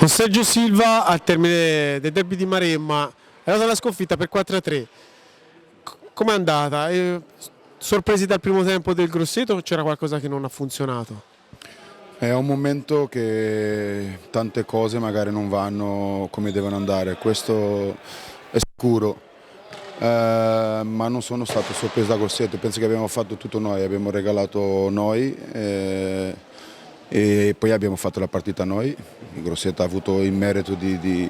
Con Sergio Silva al termine del derby di Maremma è andata la sconfitta per 4-3. Com'è andata? Sorpresi dal primo tempo del Grosseto o c'era qualcosa che non ha funzionato? È un momento che tante cose magari non vanno come devono andare, questo è sicuro, ma non sono stato sorpreso da Grosseto, penso che abbiamo fatto tutto noi, abbiamo regalato noi e poi abbiamo fatto la partita noi. Il Grosseto ha avuto il merito di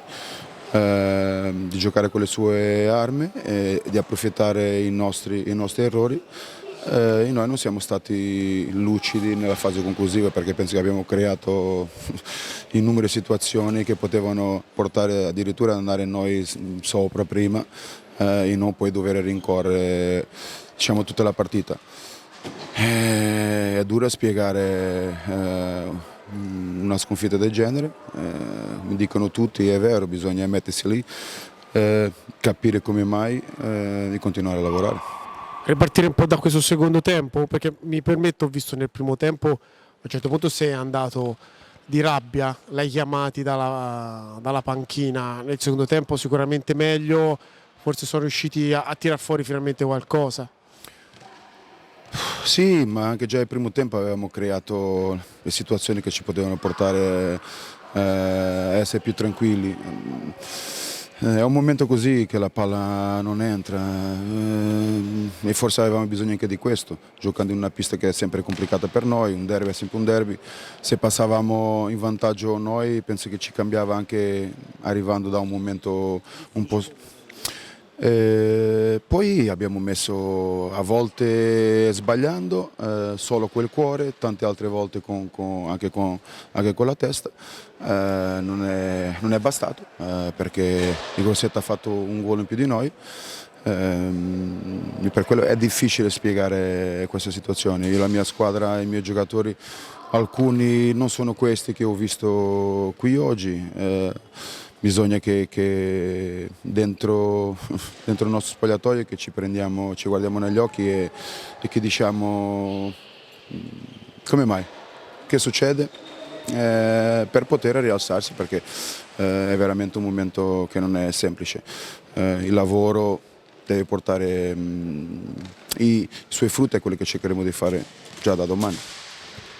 giocare con le sue armi e di approfittare i nostri errori. E noi non siamo stati lucidi nella fase conclusiva perché penso che abbiamo creato innumerevoli situazioni che potevano portare addirittura ad andare noi sopra prima e non poi dover rincorrere, diciamo, tutta la partita. È dura spiegare una sconfitta del genere, mi dicono tutti è vero, bisogna mettersi lì, capire come mai e continuare a lavorare. Ripartire un po' da questo secondo tempo, perché mi permetto, ho visto nel primo tempo, a un certo punto sei andato di rabbia, l'hai chiamati dalla panchina, nel secondo tempo sicuramente meglio, forse sono riusciti a tirar fuori finalmente qualcosa. Sì, ma anche già il primo tempo avevamo creato le situazioni che ci potevano portare a essere più tranquilli. È un momento così che la palla non entra e forse avevamo bisogno anche di questo, giocando in una pista che è sempre complicata per noi, un derby è sempre un derby, se passavamo in vantaggio noi penso che ci cambiava anche arrivando da un momento un po'. Poi abbiamo messo a volte sbagliando solo quel cuore, tante altre volte anche con la testa, non è bastato perché il Grosseto ha fatto un gol in più di noi. Per quello è difficile spiegare questa situazione. Io, la mia squadra, i miei giocatori, alcuni non sono questi che ho visto qui oggi. Bisogna che dentro il nostro spogliatoio che ci guardiamo negli occhi e che diciamo come mai, che succede per poter rialzarsi perché è veramente un momento che non è semplice. Il lavoro deve portare i suoi frutti e quelli che cercheremo di fare già da domani.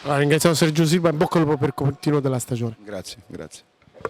Allora, ringraziamo Sergio Silva, in bocca al lupo per il continuo della stagione. Grazie, grazie.